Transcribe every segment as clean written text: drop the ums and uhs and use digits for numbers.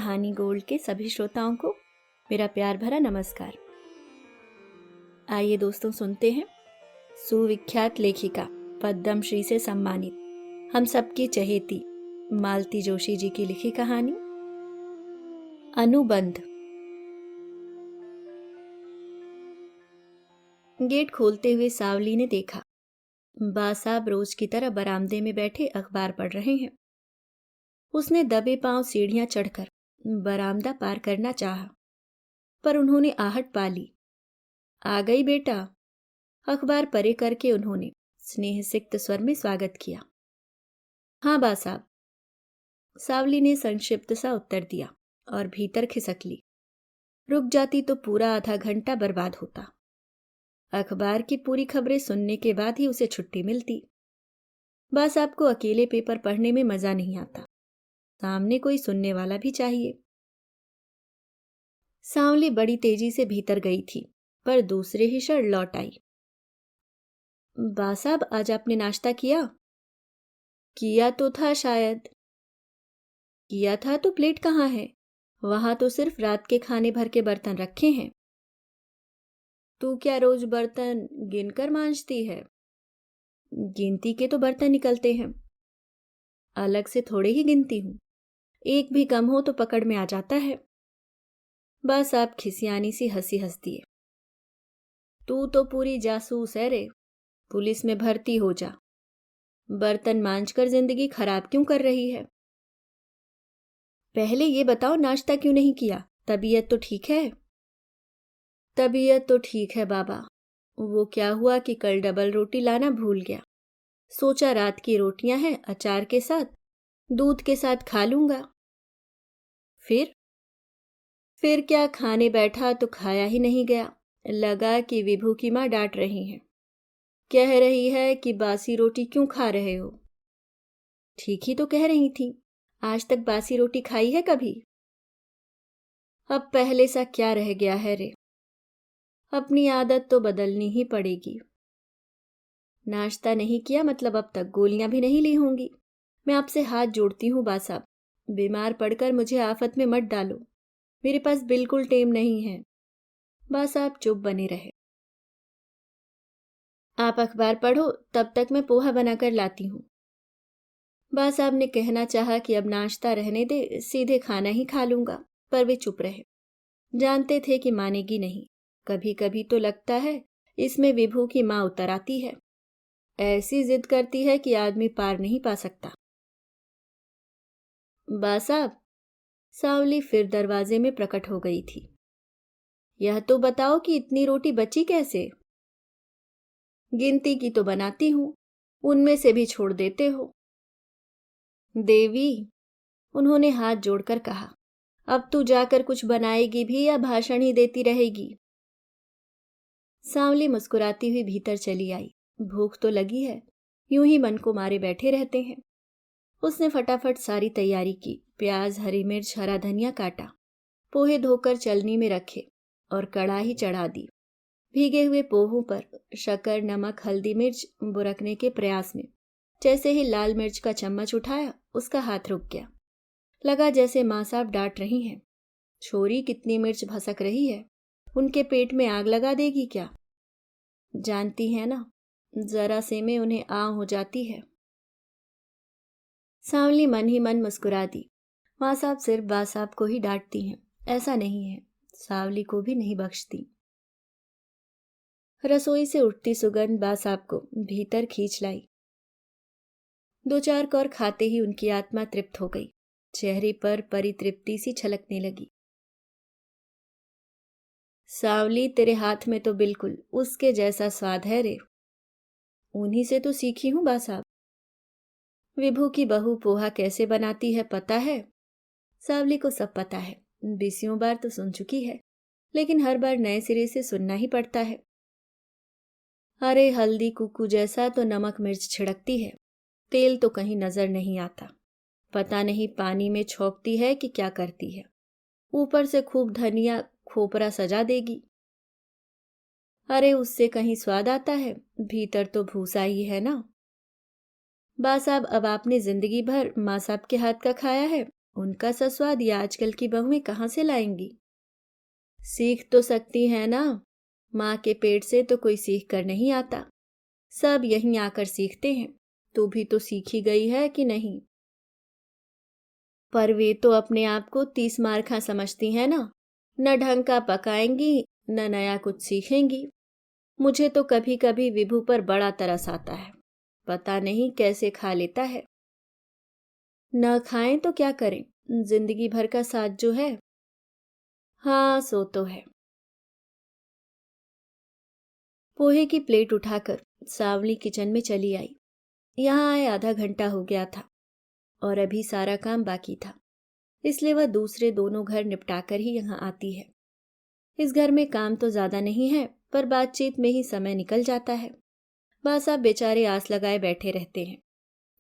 कहानी गोल्ड के सभी श्रोताओं को मेरा प्यार भरा नमस्कार। आइए दोस्तों, सुनते हैं सुविख्यात लेखिका पद्म श्री से सम्मानित हम सबकी चहेती मालती जोशी जी की लिखी कहानी अनुबंध। गेट खोलते हुए सावली ने देखा बा साहब रोज की तरह बरामदे में बैठे अखबार पढ़ रहे हैं। उसने दबे पांव सीढ़ियां चढ़कर बरामदा पार करना चाहा, पर उन्होंने आहट पा ली। आ गई बेटा। अखबार परे करके उन्होंने स्नेह सिक्त स्वर में स्वागत किया। हाँ बा साहब, सावली ने संक्षिप्त सा उत्तर दिया और भीतर खिसक ली। रुक जाती तो पूरा आधा घंटा बर्बाद होता। अखबार की पूरी खबरें सुनने के बाद ही उसे छुट्टी मिलती। बा साहब को अकेले पेपर पढ़ने में मजा नहीं आता, सामने कोई सुनने वाला भी चाहिए। सांवली बड़ी तेजी से भीतर गई थी, पर दूसरे ही क्षण लौट आई। बा साहब, आज आपने नाश्ता किया? किया तो था शायद। किया था तो प्लेट कहाँ है? वहां तो सिर्फ रात के खाने भर के बर्तन रखे हैं। तू क्या रोज बर्तन गिनकर मांजती है? गिनती के तो बर्तन निकलते हैं। अलग से थोड़े ही गिनती हूं, एक भी कम हो तो पकड़ में आ जाता है। बस आप खिसियानी सी हंसी हंस दिए। तू तो पूरी जासूस है रे, पुलिस में भर्ती हो जा। बर्तन मांजकर जिंदगी खराब क्यों कर रही है? पहले ये बताओ, नाश्ता क्यों नहीं किया? तबीयत तो ठीक है? तबीयत तो ठीक है बाबा। वो क्या हुआ कि कल डबल रोटी लाना भूल गया। सोचा रात की रोटियां हैं अचार के साथ, दूध के साथ खा लूंगा। फिर क्या, खाने बैठा तो खाया ही नहीं गया। लगा कि विभू की माँ डांट रही हैं, कह रही है कि बासी रोटी क्यों खा रहे हो। ठीक ही तो कह रही थी, आज तक बासी रोटी खाई है कभी? अब पहले सा क्या रह गया है रे। अपनी आदत तो बदलनी ही पड़ेगी। नाश्ता नहीं किया मतलब अब तक गोलियां भी नहीं ली होंगी। मैं आपसे हाथ जोड़ती हूँ बा साहब, बीमार पड़कर मुझे आफत में मत डालो। मेरे पास बिल्कुल टेम नहीं है। बा साहब चुप बने रहे। आप अखबार पढ़ो, तब तक मैं पोहा बनाकर लाती हूँ। बा साहब ने कहना चाहा कि अब नाश्ता रहने दे, सीधे खाना ही खा लूंगा, पर वे चुप रहे। जानते थे कि मानेगी नहीं। कभी कभी तो लगता है इसमें विभू की माँ उतर आती है। ऐसी जिद करती है कि आदमी पार नहीं पा सकता। बा साहब, सावली फिर दरवाजे में प्रकट हो गई थी। यह तो बताओ कि इतनी रोटी बची कैसे? गिनती की तो बनाती हूं, उनमें से भी छोड़ देते हो। देवी, उन्होंने हाथ जोड़कर कहा, अब तू जाकर कुछ बनाएगी भी या भाषण ही देती रहेगी? सांवली मुस्कुराती हुई भीतर चली आई। भूख तो लगी है, यूं ही मन को मारे बैठे रहते हैं। उसने फटाफट सारी तैयारी की। प्याज, हरी मिर्च, हरा धनिया काटा, पोहे धोकर चलनी में रखे और कढ़ाई चढ़ा दी। भीगे हुए पोहों पर शक्कर, नमक, हल्दी, मिर्च बुरकने के प्रयास में जैसे ही लाल मिर्च का चम्मच उठाया, उसका हाथ रुक गया। लगा जैसे माँ साहब डांट रही हैं, छोरी कितनी मिर्च भसक रही है, उनके पेट में आग लगा देगी क्या? जानती है ना, जरा से में उन्हें आ हो जाती है। सांवली मन ही मन मुस्कुरा दी। माँ साहब सिर्फ बा साहब को ही डांटती हैं, ऐसा नहीं है, सांवली को भी नहीं बख्शती। रसोई से उठती सुगंध बा साहब को भीतर खींच लाई। दो चार कौर खाते ही उनकी आत्मा तृप्त हो गई। चेहरे पर परितृप्ति सी छलकने लगी। सांवली, तेरे हाथ में तो बिल्कुल उसके जैसा स्वाद है रे। उन्हीं से तो सीखी हूं बा साहब। विभू की बहू पोहा कैसे बनाती है पता है? सांवली को सब पता है, बीसियों बार तो सुन चुकी है, लेकिन हर बार नए सिरे से सुनना ही पड़ता है। अरे हल्दी कुकू जैसा तो नमक मिर्च छिड़कती है, तेल तो कहीं नजर नहीं आता। पता नहीं पानी में छोंकती है कि क्या करती है। ऊपर से खूब धनिया खोपरा सजा देगी। अरे उससे कहीं स्वाद आता है? भीतर तो भूसा ही है ना। बा साहब, अब आपने जिंदगी भर माँ साहब के हाथ का खाया है, उनका सा स्वाद ये आजकल की बहुएं कहाँ से लाएंगी? सीख तो सकती है ना। माँ के पेट से तो कोई सीख कर नहीं आता, सब यहीं आकर सीखते हैं। तू भी तो सीखी गई है कि नहीं? पर वे तो अपने आप को 30 मार खा समझती हैं ना। न ढंग का पकाएंगी, न नया कुछ सीखेंगी। मुझे तो कभी कभी विभू पर बड़ा तरस आता है। पता नहीं कैसे खा लेता है। न खाएं तो क्या करें, जिंदगी भर का साथ जो है। हाँ, सो तो है। पोहे की प्लेट उठाकर सावली किचन में चली आई। यहाँ आए आधा घंटा हो गया था और अभी सारा काम बाकी था, इसलिए वह दूसरे दोनों घर निपटाकर ही यहाँ आती है। इस घर में काम तो ज्यादा नहीं है, पर बातचीत में ही समय निकल जाता है। बा साहब बेचारे आस लगाए बैठे रहते हैं।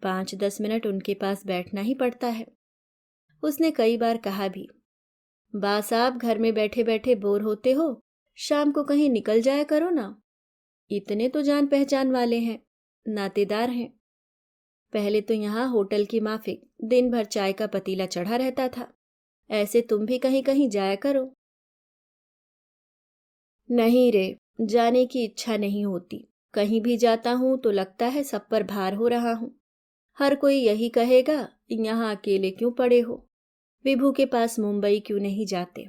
5-10 मिनट उनके पास बैठना ही पड़ता है। उसने कई बार कहा भी, बा साहब घर में बैठे बैठे बोर होते हो, शाम को कहीं निकल जाया करो ना। इतने तो जान पहचान वाले हैं, नातेदार हैं। पहले तो यहाँ होटल की माफिक दिन भर चाय का पतीला चढ़ा रहता था। ऐसे तुम भी कहीं कहीं जाया करो। नहीं रे, जाने की इच्छा नहीं होती। कहीं भी जाता हूं तो लगता है सब पर भार हो रहा हूं। हर कोई यही कहेगा, यहाँ अकेले क्यों पड़े हो? विभू के पास मुंबई क्यों नहीं जाते?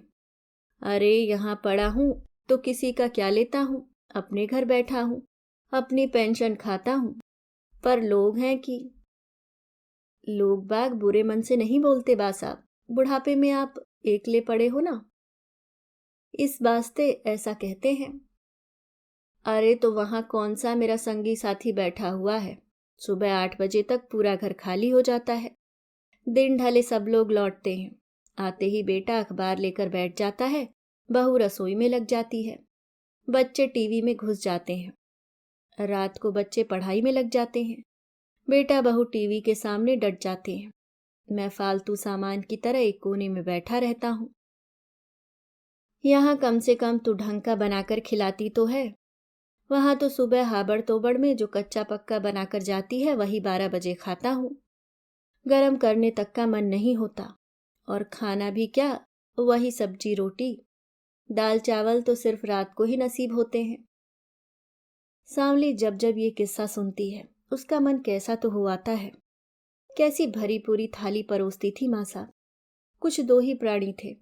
अरे यहाँ पड़ा हूं तो किसी का क्या लेता हूं, अपने घर बैठा हूं, अपनी पेंशन खाता हूं। पर लोग हैं कि लोग बाग बुरे मन से नहीं बोलते बा साहब। बुढ़ापे में आप एकले पड़े हो ना, इस वास्ते ऐसा कहते हैं। अरे तो वहां कौन सा मेरा संगी साथी बैठा हुआ है? सुबह 8 बजे तक पूरा घर खाली हो जाता है। दिन ढले सब लोग लौटते हैं। आते ही बेटा अखबार लेकर बैठ जाता है, बहू रसोई में लग जाती है, बच्चे टीवी में घुस जाते हैं, रात को बच्चे पढ़ाई में लग जाते हैं, बेटा बहू टीवी के सामने डट जाते हैं। मैं फालतू सामान की तरह एक कोने में बैठा रहता हूं। यहाँ कम से कम तू ढंग का बनाकर खिलाती तो है। वहां तो सुबह हाबड़ तोबड़ में जो कच्चा पक्का बनाकर जाती है वही 12 बजे खाता हूँ। गरम करने तक का मन नहीं होता। और खाना भी क्या, वही सब्जी रोटी, दाल चावल तो सिर्फ रात को ही नसीब होते हैं। सांवली जब जब ये किस्सा सुनती है उसका मन कैसा तो हो आता है। कैसी भरी पूरी थाली परोसती थी माँ साहब। कुछ दो ही प्राणी थे,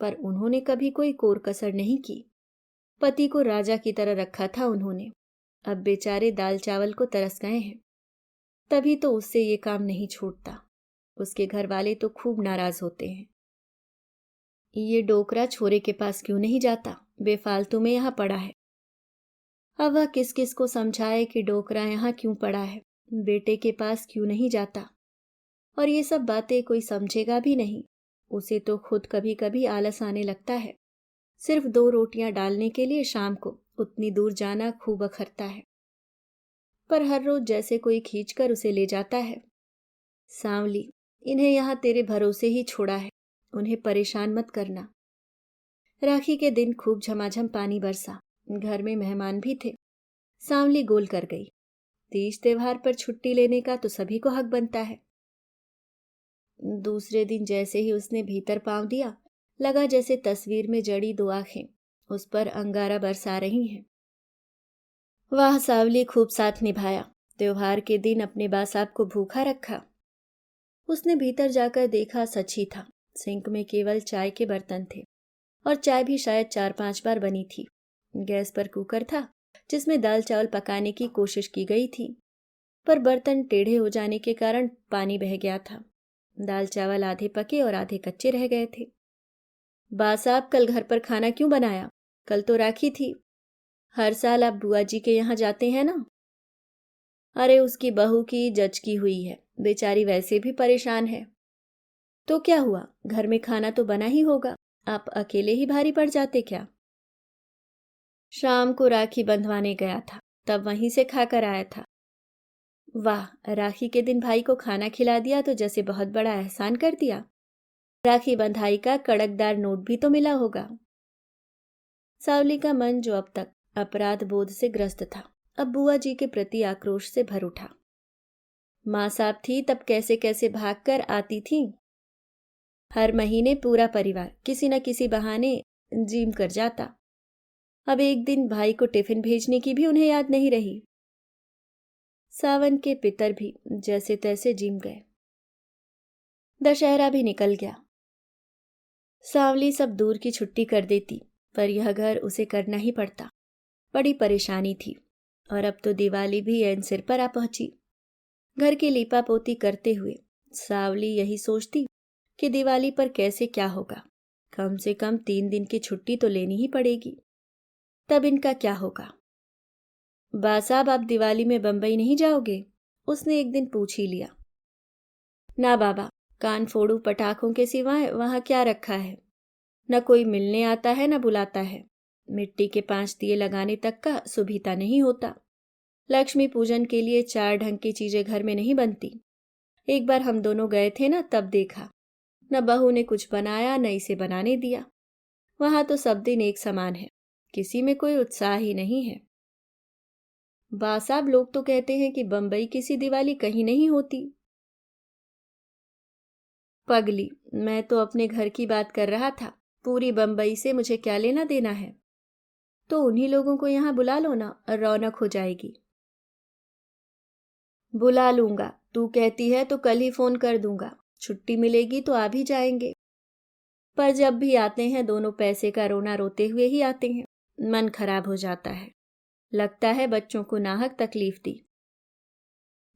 पर उन्होंने कभी कोई कोर कसर नहीं की। पति को राजा की तरह रखा था उन्होंने। अब बेचारे दाल चावल को तरस गए हैं। तभी तो उससे ये काम नहीं छूटता। उसके घर वाले तो खूब नाराज होते हैं। ये डोकरा छोरे के पास क्यों नहीं जाता, बेफालतू में यहाँ पड़ा है। अब वह किस किस को समझाए कि डोकरा यहाँ क्यों पड़ा है, बेटे के पास क्यों नहीं जाता। और ये सब बातें कोई समझेगा भी नहीं। उसे तो खुद कभी कभी आलस आने लगता है। सिर्फ 2 रोटियां डालने के लिए शाम को उतनी दूर जाना खूब अखरता है। पर हर रोज जैसे कोई खींचकर उसे ले जाता है। सांवली, इन्हें यहाँ तेरे भरोसे ही छोड़ा है, उन्हें परेशान मत करना। राखी के दिन खूब झमाझम पानी बरसा। घर में मेहमान भी थे। सांवली गोल कर गई। तीज त्योहार पर छुट्टी लेने का तो सभी को हक बनता है। दूसरे दिन जैसे ही उसने भीतर पांव दिया, लगा जैसे तस्वीर में जड़ी 2 आंखें उस पर अंगारा बरसा रही हैं। वाह, सांवली खूब साथ निभाया। त्योहार के दिन अपने बासाब को भूखा रखा। उसने भीतर जाकर देखा, सच ही था। सिंक में केवल चाय के बर्तन थे और चाय भी शायद 4-5 बार बनी थी। गैस पर कुकर था जिसमें दाल चावल पकाने की कोशिश की गई थी, पर बर्तन टेढ़े हो जाने के कारण पानी बह गया था। दाल चावल आधे पके और आधे कच्चे रह गए थे। बा साहब, कल घर पर खाना क्यों बनाया? कल तो राखी थी। हर साल आप बुआ जी के यहाँ जाते हैं ना? अरे उसकी बहू की जच की हुई है, बेचारी वैसे भी परेशान है। तो क्या हुआ, घर में खाना तो बना ही होगा, आप अकेले ही भारी पड़ जाते क्या? शाम को राखी बंधवाने गया था, तब वहीं से खाकर आया था। वाह, राखी के दिन भाई को खाना खिला दिया तो जैसे बहुत बड़ा एहसान कर दिया। राखी बंधाई का कड़कदार नोट भी तो मिला होगा। सावली का मन जो अब तक अपराध बोध से ग्रस्त था, अब बुआ जी के प्रति आक्रोश से भर उठा। माँ साहब थी तब कैसे कैसे भागकर आती थी। हर महीने पूरा परिवार किसी न किसी बहाने जिम कर जाता। अब एक दिन भाई को टिफिन भेजने की भी उन्हें याद नहीं रही। सावन के पितर भी जैसे तैसे जिम गए। दशहरा भी निकल गया। सांवली सब दूर की छुट्टी कर देती, पर यह घर उसे करना ही पड़ता। बड़ी परेशानी थी, और अब तो दिवाली भी ऐन सिर पर आ पहुंची। घर की लीपा पोती करते हुए सांवली यही सोचती कि दिवाली पर कैसे क्या होगा। कम से कम 3 दिन की छुट्टी तो लेनी ही पड़ेगी। तब इनका क्या होगा। बा साहब, आप दिवाली में बंबई नहीं जाओगे? उसने एक दिन पूछ ही लिया। ना बाबा, कान फोड़ू पटाखों के सिवाय वहां क्या रखा है। न कोई मिलने आता है न बुलाता है। मिट्टी के 5 दिए लगाने तक का सुभीता नहीं होता। लक्ष्मी पूजन के लिए 4 ढंग की चीजें घर में नहीं बनती। एक बार हम दोनों गए थे ना, तब देखा। न बहू ने कुछ बनाया न इसे बनाने दिया। वहां तो सब दिन एक समान है, किसी में कोई उत्साह ही नहीं है। बासाब, लोग तो कहते हैं कि बंबई किसी दिवाली कहीं नहीं होती। पगली, मैं तो अपने घर की बात कर रहा था। पूरी बंबई से मुझे क्या लेना देना है। तो उन्हीं लोगों को यहां बुला लो ना, रौनक हो जाएगी। बुला लूंगा, तू कहती है तो कल ही फोन कर दूंगा। छुट्टी मिलेगी तो आ भी जाएंगे। पर जब भी आते हैं दोनों पैसे का रोना रोते हुए ही आते हैं। मन खराब हो जाता है। लगता है बच्चों को नाहक तकलीफ दी।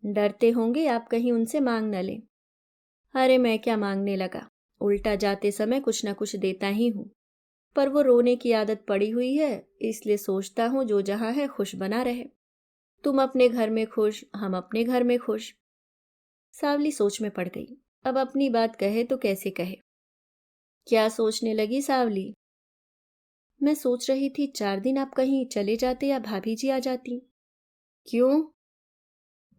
डरते होंगे आप कहीं उनसे मांग न लें। अरे मैं क्या मांगने लगा, उल्टा जाते समय कुछ न कुछ देता ही हूं। पर वो रोने की आदत पड़ी हुई है, इसलिए सोचता हूं जो जहां है खुश बना रहे। तुम अपने घर में खुश, हम अपने घर में खुश। सावली सोच में पड़ गई। अब अपनी बात कहे तो कैसे कहे। क्या सोचने लगी सावली? मैं सोच रही थी 4 दिन आप कहीं चले जाते या भाभी जी आ जाती। क्यों?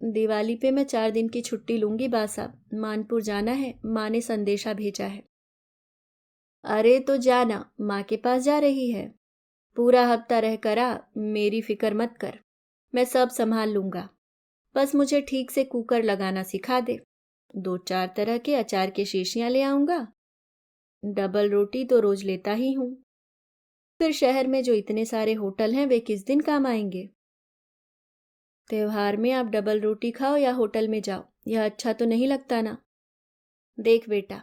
दिवाली पे मैं 4 दिन की छुट्टी लूंगी बा साहब। मानपुर जाना है, माँ ने संदेशा भेजा है। अरे तो जाना, माँ के पास जा रही है। पूरा हफ्ता रह कर आ, मेरी फिक्र मत कर। मैं सब संभाल लूंगा। बस मुझे ठीक से कुकर लगाना सिखा दे। 2-4 तरह के अचार के शीशियां ले आऊंगा। डबल रोटी तो रोज लेता ही हूं। फिर शहर में जो इतने सारे होटल हैं वे किस दिन काम आएंगे। त्योहार में आप डबल रोटी खाओ या होटल में जाओ, यह अच्छा तो नहीं लगता ना। देख बेटा,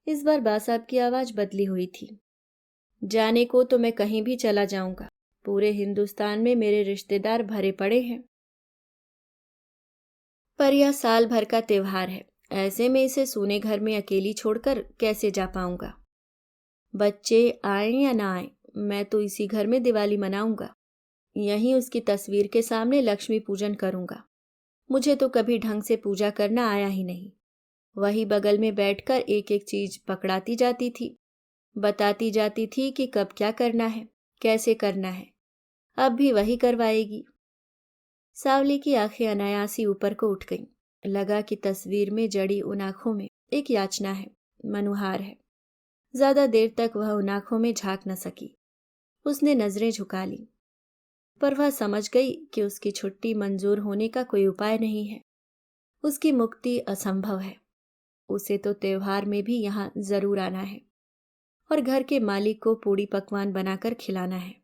इस बार बासाब की आवाज बदली हुई थी। जाने को तो मैं कहीं भी चला जाऊंगा। पूरे हिंदुस्तान में मेरे रिश्तेदार भरे पड़े हैं। पर यह साल भर का त्योहार है। ऐसे में इसे सूने घर में अकेली छोड़कर कैसे जा पाऊंगा। बच्चे आए या ना आए, मैं तो इसी घर में दिवाली मनाऊंगा। यहीं उसकी तस्वीर के सामने लक्ष्मी पूजन करूंगा। मुझे तो कभी ढंग से पूजा करना आया ही नहीं। वही बगल में बैठकर एक एक चीज पकड़ाती जाती थी, बताती जाती थी कि कब क्या करना है, कैसे करना है। अब भी वही करवाएगी। सावली की आंखें अनायासी ऊपर को उठ गईं। लगा कि तस्वीर में जड़ी उन आंखों में एक याचना है, मनुहार है। ज्यादा देर तक वह उन आंखों में झांक न सकी। उसने नजरें झुका ली, पर वह समझ गई कि उसकी छुट्टी मंजूर होने का कोई उपाय नहीं है। उसकी मुक्ति असंभव है। उसे तो त्योहार में भी यहां जरूर आना है और घर के मालिक को पूड़ी पकवान बनाकर खिलाना है।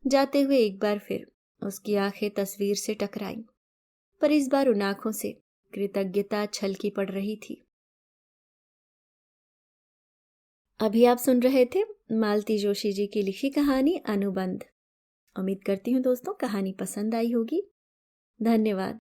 जाते हुए एक बार फिर उसकी आंखें तस्वीर से टकराईं, पर इस बार उन आंखों से कृतज्ञता छलकी पड़ रही थी। अभी आप सुन रहे थे मालती जोशी जी की लिखी कहानी अनुबंध। उम्मीद करती हूँ दोस्तों कहानी पसंद आई होगी। धन्यवाद।